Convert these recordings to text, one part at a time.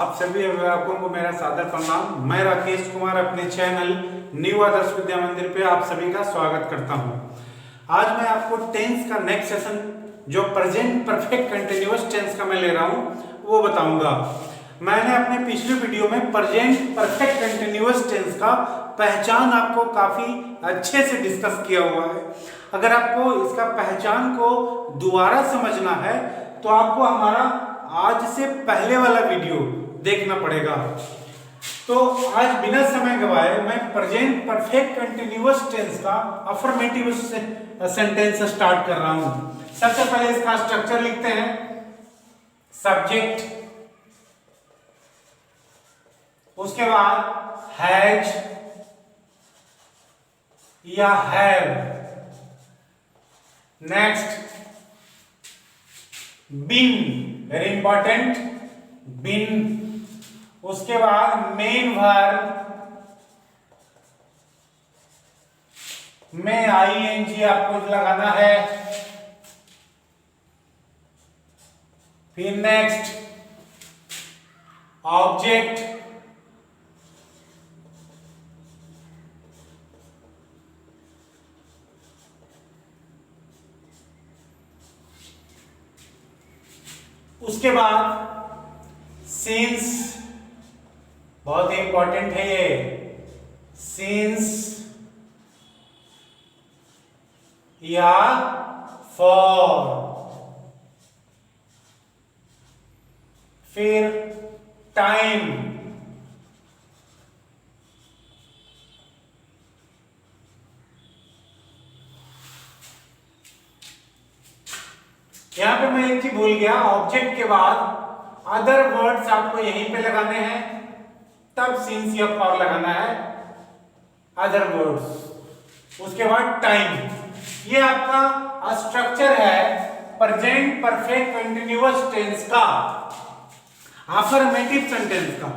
आप सभी अभिभावकों को मेरा सादर प्रणाम। मैं राकेश कुमार अपने चैनल न्यू आदर्श विद्या मंदिर पे आप सभी का स्वागत करता हूं। आज मैं आपको टेंस का नेक्स्ट सेशन जो प्रेजेंट परफेक्ट कंटिन्यूअस टेंस का मैं ले रहा हूं वो बताऊंगा। मैंने अपने पिछले वीडियो में प्रेजेंट परफेक्ट कंटिन्यूअस टेंस का पहचान आपको काफी अच्छे से डिस्कस किया हुआ है। अगर आपको इसका पहचान को दोबारा समझना है तो आपको हमारा आज से पहले वाला वीडियो देखना पड़ेगा। तो आज बिना समय गवाए मैं प्रेजेंट परफेक्ट कंटिन्यूअस टेंस का अफर्मेटिव सेंटेंस स्टार्ट कर रहा हूं। सबसे पहले इसका स्ट्रक्चर लिखते हैं। सब्जेक्ट, उसके बाद हैज या have, next been, very important, been, उसके बाद मेन वर्ब में आईएनजी आपको लगाना है। फिर नेक्स्ट ऑब्जेक्ट, उसके बाद सिंस, बहुत इंपॉर्टेंट है ये, सिंस या फॉर, फिर टाइम, यहां पे मैं एक चीज भूल गया, ऑब्जेक्ट के बाद अदर वर्ड्स आपको यहीं पे लगाने हैं, तब सिंस या फॉर लगाना है, अदर वर्ड्स। उसके बाद टाइम। ये आपका स्ट्रक्चर है प्रेजेंट परफेक्ट कंटिन्यूअस टेंस का, अफर्मेटिव सेंटेंस का।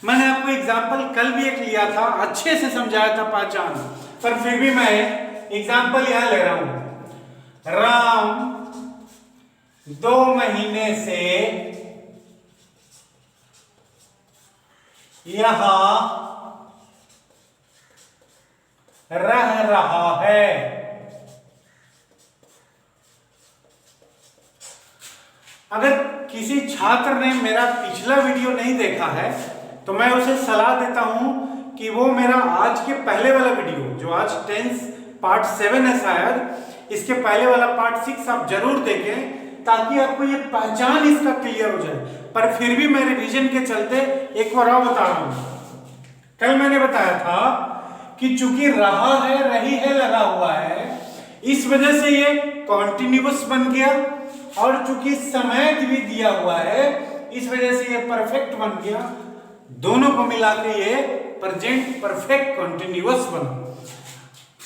मैंने आपको एग्जांपल कल भी एक लिया था, अच्छे से समझाया था पहचान, पर फिर भी मैं एग्जांपल यहां ले रहा हूं। राम 2 महीने से यहां रह रहा है। अगर किसी छात्र ने मेरा पिछला वीडियो नहीं देखा है तो मैं उसे सलाह देता हूं कि वो मेरा आज के पहले वाला वीडियो, जो आज टेंस पार्ट 7 है शायद, इसके पहले वाला पार्ट 6 आप जरूर देखें, ताकि आपको ये पहचान इसका क्लियर हो जाए। पर फिर भी मैं रिवीजन के चलते एक बार और बता रहा हूं। कल मैंने बताया था कि चूंकि रहा है, रही है लगा हुआ है, इस वजह से ये कॉन्टिन्यूअस बन गया, और चूंकि समय भी दिया हुआ है इस वजह से ये परफेक्ट बन गया। दोनों को मिला के ये प्रेजेंट परफेक्ट कॉन्टिन्यूअस बना।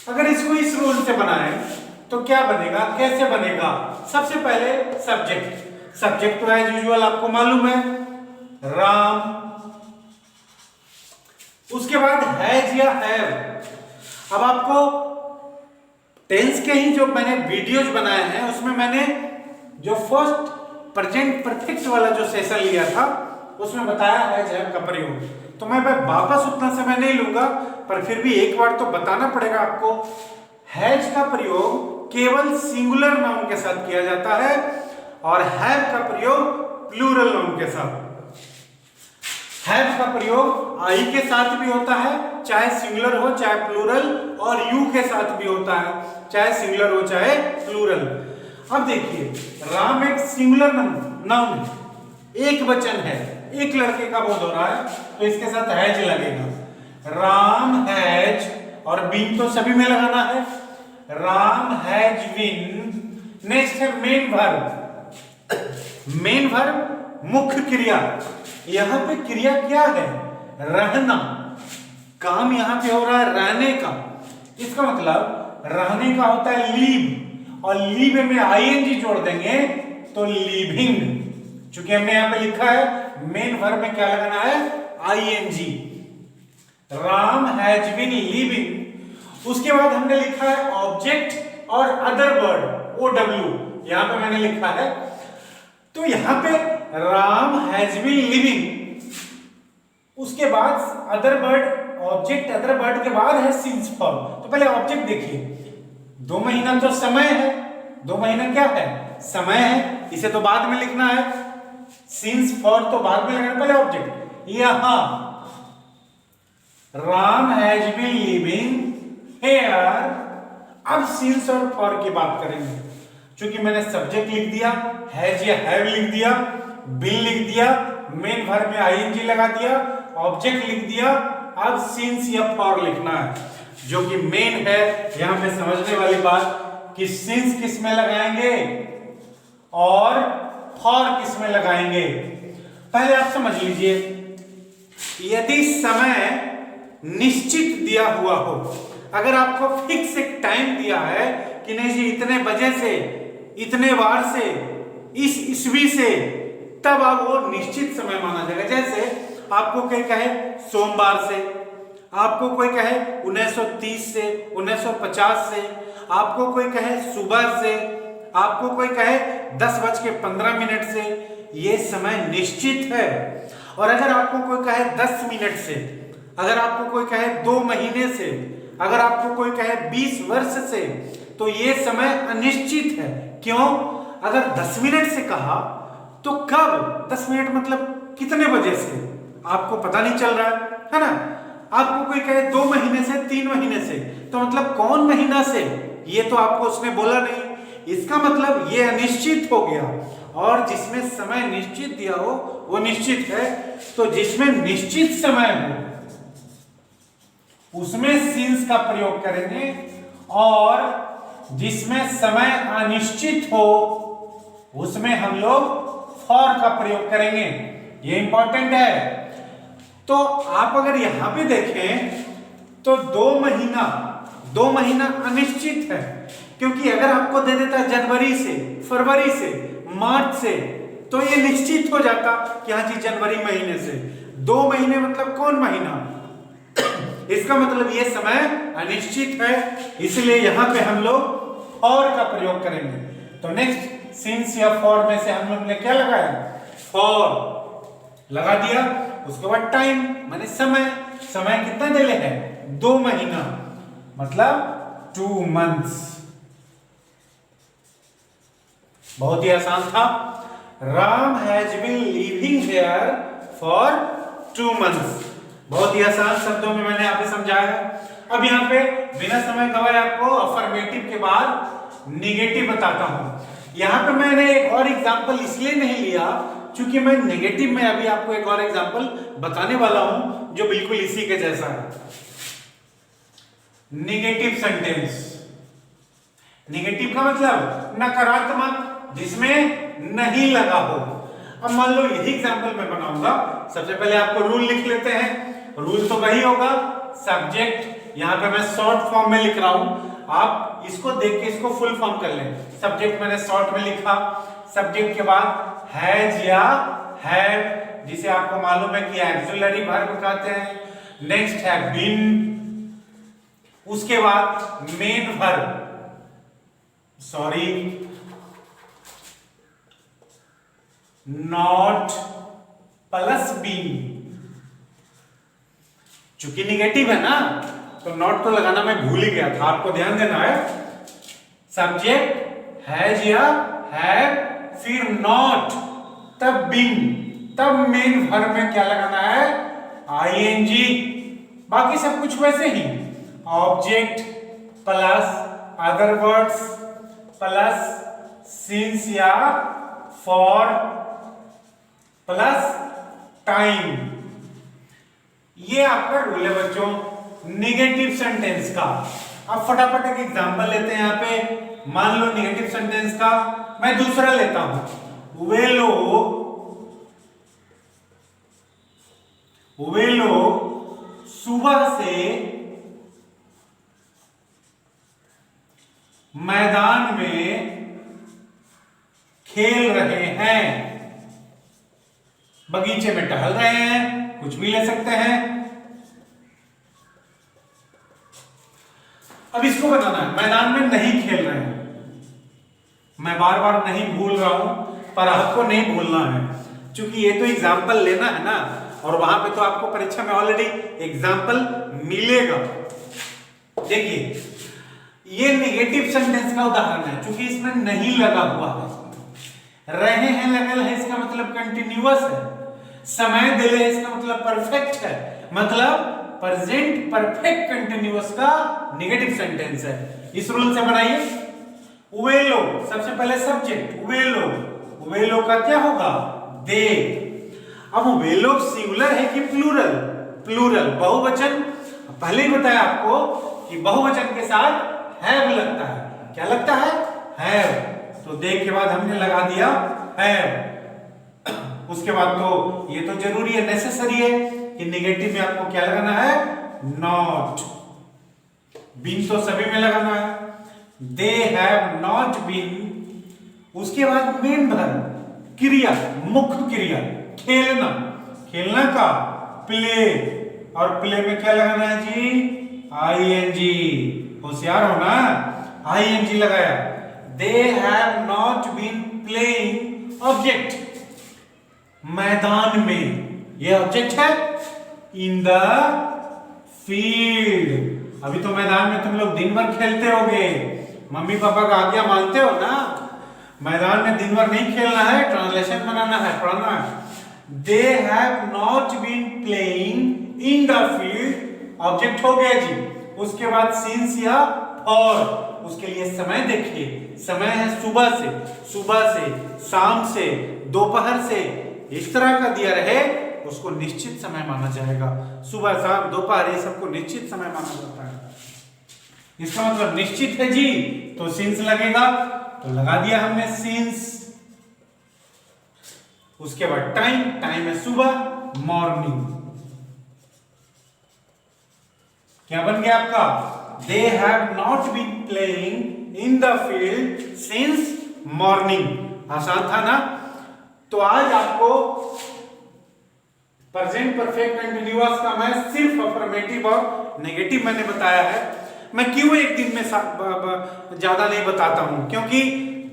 अगर इसको इस रूल से बनाएं तो क्या बनेगा, कैसे बनेगा? सबसे पहले सब्जेक्ट। सब्जेक्ट तो एज यूजुअल आपको मालूम है, राम। उसके बाद हैज या हैव। अब आपको टेंस के ही जो मैंने वीडियोज बनाए हैं उसमें मैंने जो फर्स्ट प्रेजेंट परफेक्ट वाला जो सेशन लिया था उसमें बताया हैज हैव का प्रयोग। तो मैं वापस उतना समय नहीं लूंगा, पर फिर भी एक बार तो बताना पड़ेगा आपको। हैज का प्रयोग केवल सिंगुलर नाउन के साथ किया जाता है और हैव का प्रयोग प्लूरल नाउन के साथ। हैव का प्रयोग आई के साथ भी होता है, चाहे सिंगुलर हो चाहे प्लूरल, और यू के साथ भी होता है, चाहे सिंगुलर हो चाहे प्लूरल। अब देखिए, राम एक सिंगुलर नाउन है, एक वचन है, एक लड़के का बोध हो रहा है, तो इसके साथ हैज लगेगा। राम हैज, और बीन तो सभी में लगाना है, राम हैज बीन। नेक्स्ट है मेन वर्ब। मेन वर्ब मुख्य क्रिया। यहां पे क्रिया क्या है? रहना। काम यहां पे हो रहा है रहने का। इसका मतलब रहने का होता है लीव, और लीव में आईएनजी जोड़ देंगे तो लिविंग। चूंकि हमने यहां पे लिखा है मेन वर्ब में क्या लगाना है? ING. Ram has been living. उसके बाद हमने लिखा है ऑब्जेक्ट और अदर वर्ड, OW यहां पे मैंने लिखा है। तो यहां पे राम हैज बीन लिविंग, उसके बाद other word, object other word के बाद है सिंस फॉर। तो पहले ऑब्जेक्ट देखिए, 2 महीना तो समय है, 2 महीना क्या है, समय है, इसे तो बाद में लिखना है। सिंस फॉर तो बाद में लिखना है, पहले ऑब्जेक्ट। यहां Ram has been living here, अब सिंस और फॉर की बात करेंगे। क्योंकि मैंने सब्जेक्ट लिख दिया, हैज या हैव लिख दिया, बीन लिख दिया, मेन वर्ब में आईएनजी लगा दिया, ऑब्जेक्ट लिख दिया, अब सिंस या फॉर लिखना है, जो कि मेन है यहां पे समझने वाली बात कि सिंस किस में लगाएंगे और फॉर किस में लगाएंगे। पहले आप समझ लीजिए, यदि समय निश्चित दिया हुआ हो, अगर आपको फिक्स एक टाइम दिया है कि नहीं जी इतने बजे से इतने बार से इस ईस्वी से, तब आप वो निश्चित समय माना जाएगा। जैसे आपको कोई कहे सोमवार से, आपको कोई कहे 1930 से, 1950 से, आपको कोई कहे सुबह से, आपको कोई कहे 10:15 से, ये समय निश्चित है। और अगर आपको कोई कहे 10 मिनट से, अगर आपको कोई कहे 2 महीने से, अगर आपको कोई कहे 20 वर्ष से, तो ये समय अनिश्चित है। क्यों? अगर 10 मिनट से कहा तो कब, 10 मिनट मतलब कितने बजे से, आपको पता नहीं चल रहा है ना। आपको कोई कहे 2 महीने से, 3 महीने से, तो मतलब कौन महीना से, ये तो आपको उसने बोला नहीं। इसका मतलब ये अनिश्चित हो गया। और जिसमें समय निश्चित दिया हो वो निश्चित है, तो जिसमें निश्चित समय हो उसमें सिंस का प्रयोग करेंगे, और जिसमें समय अनिश्चित हो उसमें हम लोग फॉर का प्रयोग करेंगे। ये इंपॉर्टेंट है। तो आप अगर यहां पे देखें तो 2 महीना अनिश्चित है, क्योंकि अगर आपको दे देता जनवरी से, फरवरी से, मार्च से, तो ये निश्चित हो जाता कि हाँ जी जनवरी महीने से। 2 महीने मतलब कौन महीना, इसका मतलब ये समय अनिश्चित है, इसलिए यहां पे हम लोग फॉर का प्रयोग करेंगे। तो नेक्स्ट सिंस या फॉर में से हम लोग ने क्या लगाया, फॉर लगा दिया। उसके बाद टाइम माने समय, समय कितना दे ले है, 2 महीना मतलब 2 मंथ्स। बहुत ही आसान था। Ram has been living here for 2 months. बहुत ही आसान शब्दों में मैंने आपको समझाया। अब यहाँ पे बिना समय गवाए आपको अफर्मेटिव के बाद निगेटिव बताता हूं। यहाँ पे मैंने एक और एग्जांपल इसलिए नहीं लिया क्योंकि मैं नेगेटिव में अभी आपको एक और एग्जांपल बताने वाला हूं जो बिल्कुल इसी के जैसा है। Negative sentence. निगेटिव का मतलब नकारात्मक, जिसमें नहीं लगा हो। अब मान लो यही एग्जांपल मैं बनाऊंगा। सबसे पहले आपको रूल लिख लेते हैं। रूल तो वही होगा, सब्जेक्ट यहां पे मैं शॉर्ट फॉर्म में लिख रहा हूं, आप इसको देख के इसको फुल फॉर्म कर लें। सब्जेक्ट मैंने शॉर्ट में लिखा, सब्जेक्ट के बाद हैज या हैव, जिसे आपको मालूम है कि ऑक्सिलरी वर्ब कहते हैं। नेक्स्ट है बीन, उसके बाद main verb, sorry not plus been. चूंकि निगेटिव है ना तो नॉट तो लगाना मैं भूल ही गया था, आपको ध्यान देना है। सब्जेक्ट हैज या हैव, फिर नॉट, तब बीन, तब मेन वर्ब में क्या लगाना है, आईएनजी। बाकी सब कुछ वैसे ही, object plus other words plus since या फॉर प्लस टाइम। ये आपका रूल है बच्चों निगेटिव सेंटेंस का। अब फटाफट एक एग्जांपल लेते हैं। यहाँ पे मान लो निगेटिव सेंटेंस का मैं दूसरा लेता हूं। वे लोग सुबह से मैदान में खेल रहे हैं, बगीचे में टहल रहे हैं, कुछ भी ले सकते हैं। अब इसको बनाना है, मैदान में नहीं खेल रहे हैं। मैं बार बार नहीं भूल रहा हूं, पर आपको नहीं भूलना है, क्योंकि ये तो एग्जाम्पल लेना है ना। और वहां पे तो आपको परीक्षा में ऑलरेडी एग्जाम्पल मिलेगा। देखिए ये नेगेटिव सेंटेंस का उदाहरण है, क्योंकि इसमें नहीं लगा हुआ है। रहे हैं लगल है इसका मतलब कंटिन्यूअस है, समय दिले है इसका मतलब परफेक्ट है, मतलब प्रेजेंट परफेक्ट कंटिन्यूअस का नेगेटिव सेंटेंस है। इस रूल से बनाइए। वे लोग, सबसे पहले सब्जेक्ट वे लोग का क्या होगा? दे। अब वे लोग सिंगुलर है कि प्लूरल? प्लूरल। बहुवचन पहले ही बताया आपको कि बहुवचन के साथ हैव लगता है। क्या लगता है? हैव। तो दे के बाद हमने लगा दिया हैव। उसके बाद तो ये तो जरूरी है, नेसेसरी है कि नेगेटिव में आपको क्या लगाना है? नॉट। बीन तो सभी में लगाना है। They have not been. उसके बाद मेन वर्ब, क्रिया, मुख्य क्रिया, खेलना। खेलना का प्ले, और प्ले में क्या लगाना है जी? आईएनजी। होशियार हो ना, आईएनजी लगाया। They have not been playing object, मैदान में। ये ऑब्जेक्ट है इन द फील्ड। अभी तो मैदान में तुम लोग दिन भर खेलते होगे, मम्मी पापा का आज्ञा मानते हो ना। मैदान में दिन भर नहीं खेलना है, ट्रांसलेशन बनाना है, पढ़ना है। They have not been playing in the field, object हो गया जी। उसके बाद सिंस या फॉर, उसके लिए समय देखिए। समय है सुबह से, शाम से, दोपहर से, इस तरह का दिया रहे उसको निश्चित समय माना जाएगा। सुबह, शाम, दोपहर, ये सबको निश्चित समय माना जाता है। इसका मतलब निश्चित है जी, तो सिंस लगेगा, तो लगा दिया हमने सिंस। उसके बाद टाइम है सुबह, मॉर्निंग। क्या बन गया आपका? They have not been playing in the field since morning. आसान था ना? तो आज आपको प्रेजेंट परफेक्ट कंटीन्यूअस का मैं सिर्फ अफर्मेटिव और नेगेटिव मैंने बताया है। मैं क्यों एक दिन में ज्यादा नहीं बताता हूं? क्योंकि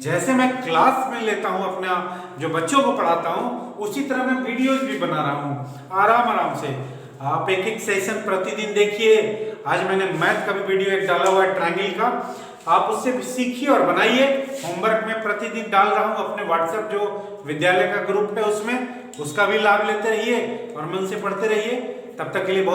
जैसे मैं क्लास में लेता हूं अपना जो बच्चों को पढ़ाता हूं, उसी तरह मैं वीडियोस भी बना रहा हूं आराम से। आप एक सेशन प्रतिदिन देखिए। आज मैंने मैथ का भी वीडियो एक डाला हुआ है, ट्रायंगल का। आप उससे भी सीखिए और बनाइए। होमवर्क में प्रतिदिन डाल रहा हूं अपने व्हाट्सएप जो विद्यालय का ग्रुप है उसमें, उसका भी लाभ लेते रहिए और मन से पढ़ते रहिए। तब तक के लिए बहुत